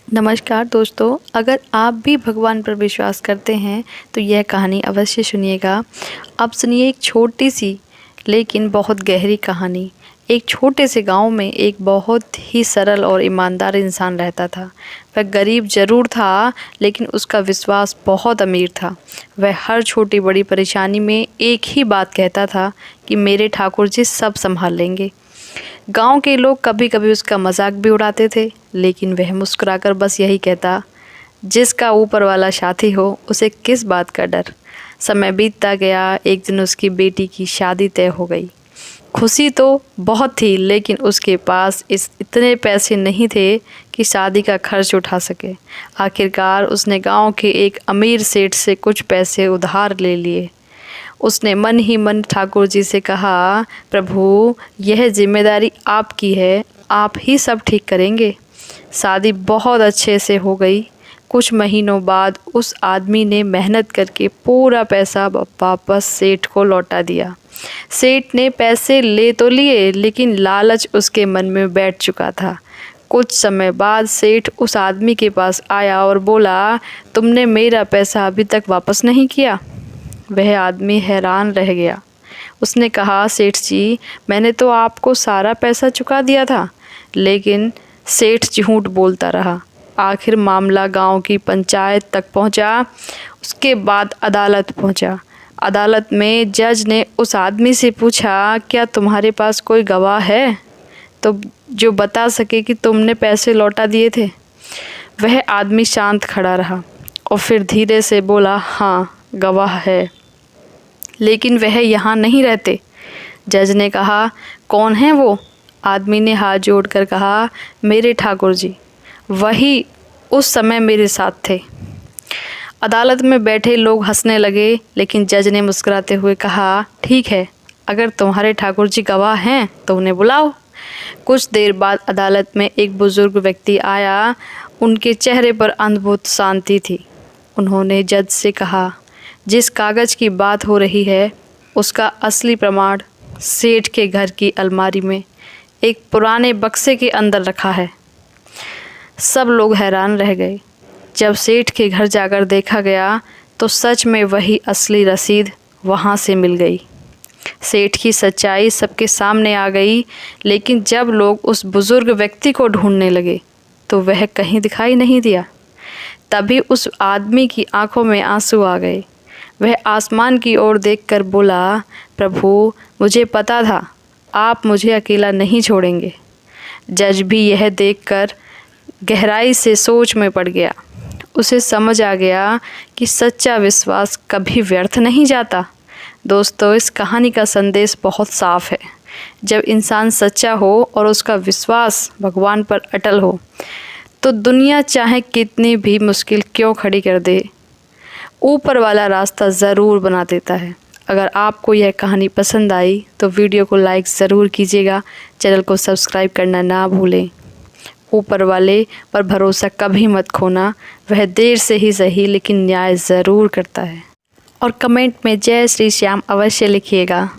नमस्कार दोस्तों, अगर आप भी भगवान पर विश्वास करते हैं तो यह कहानी अवश्य सुनिएगा। अब सुनिए एक छोटी सी लेकिन बहुत गहरी कहानी। एक छोटे से गांव में एक बहुत ही सरल और ईमानदार इंसान रहता था। वह गरीब ज़रूर था, लेकिन उसका विश्वास बहुत अमीर था। वह हर छोटी बड़ी परेशानी में एक ही बात कहता था कि मेरे ठाकुर जी सब संभाल लेंगे। गांव के लोग कभी कभी उसका मजाक भी उड़ाते थे, लेकिन वह मुस्कुराकर बस यही कहता, जिसका ऊपर वाला साथी हो उसे किस बात का डर। समय बीतता गया। एक दिन उसकी बेटी की शादी तय हो गई। खुशी तो बहुत थी, लेकिन उसके पास इतने पैसे नहीं थे कि शादी का खर्च उठा सके। आखिरकार उसने गांव के एक अमीर सेठ से कुछ पैसे उधार ले लिए। उसने मन ही मन ठाकुर जी से कहा, प्रभु, यह जिम्मेदारी आपकी है, आप ही सब ठीक करेंगे। शादी बहुत अच्छे से हो गई। कुछ महीनों बाद उस आदमी ने मेहनत करके पूरा पैसा वापस सेठ को लौटा दिया। सेठ ने पैसे ले तो लिए, लेकिन लालच उसके मन में बैठ चुका था। कुछ समय बाद सेठ उस आदमी के पास आया और बोला, तुमने मेरा पैसा अभी तक वापस नहीं किया। वह आदमी हैरान रह गया। उसने कहा, सेठ जी, मैंने तो आपको सारा पैसा चुका दिया था। लेकिन सेठ झूठ बोलता रहा। आखिर मामला गांव की पंचायत तक पहुंचा। उसके बाद अदालत पहुंचा। अदालत में जज ने उस आदमी से पूछा, क्या तुम्हारे पास कोई गवाह है तो जो बता सके कि तुमने पैसे लौटा दिए थे। वह आदमी शांत खड़ा रहा और फिर धीरे से बोला, हाँ, गवाह है, लेकिन वह यहाँ नहीं रहते। जज ने कहा, कौन है वो? आदमी ने हाथ जोड़कर कहा, मेरे ठाकुर जी, वही उस समय मेरे साथ थे। अदालत में बैठे लोग हंसने लगे, लेकिन जज ने मुस्कुराते हुए कहा, ठीक है, अगर तुम्हारे ठाकुर जी गवाह हैं तो उन्हें बुलाओ। कुछ देर बाद अदालत में एक बुजुर्ग व्यक्ति आया। उनके चेहरे पर अद्भुत शांति थी। उन्होंने जज से कहा, जिस कागज़ की बात हो रही है उसका असली प्रमाण सेठ के घर की अलमारी में एक पुराने बक्से के अंदर रखा है। सब लोग हैरान रह गए। जब सेठ के घर जाकर देखा गया तो सच में वही असली रसीद वहाँ से मिल गई। सेठ की सच्चाई सबके सामने आ गई, लेकिन जब लोग उस बुज़ुर्ग व्यक्ति को ढूंढने लगे तो वह कहीं दिखाई नहीं दिया। तभी उस आदमी की आंखों में आंसू आ गए। वह आसमान की ओर देखकर बोला, प्रभु, मुझे पता था आप मुझे अकेला नहीं छोड़ेंगे। जज भी यह देखकर गहराई से सोच में पड़ गया। उसे समझ आ गया कि सच्चा विश्वास कभी व्यर्थ नहीं जाता। दोस्तों, इस कहानी का संदेश बहुत साफ है। जब इंसान सच्चा हो और उसका विश्वास भगवान पर अटल हो, तो दुनिया चाहे कितनी भी मुश्किल क्यों खड़ी कर दे, ऊपर वाला रास्ता ज़रूर बना देता है। अगर आपको यह कहानी पसंद आई तो वीडियो को लाइक ज़रूर कीजिएगा। चैनल को सब्सक्राइब करना ना भूलें। ऊपर वाले पर भरोसा कभी मत खोना। वह देर से ही सही, लेकिन न्याय ज़रूर करता है। और कमेंट में जय श्री श्याम अवश्य लिखिएगा।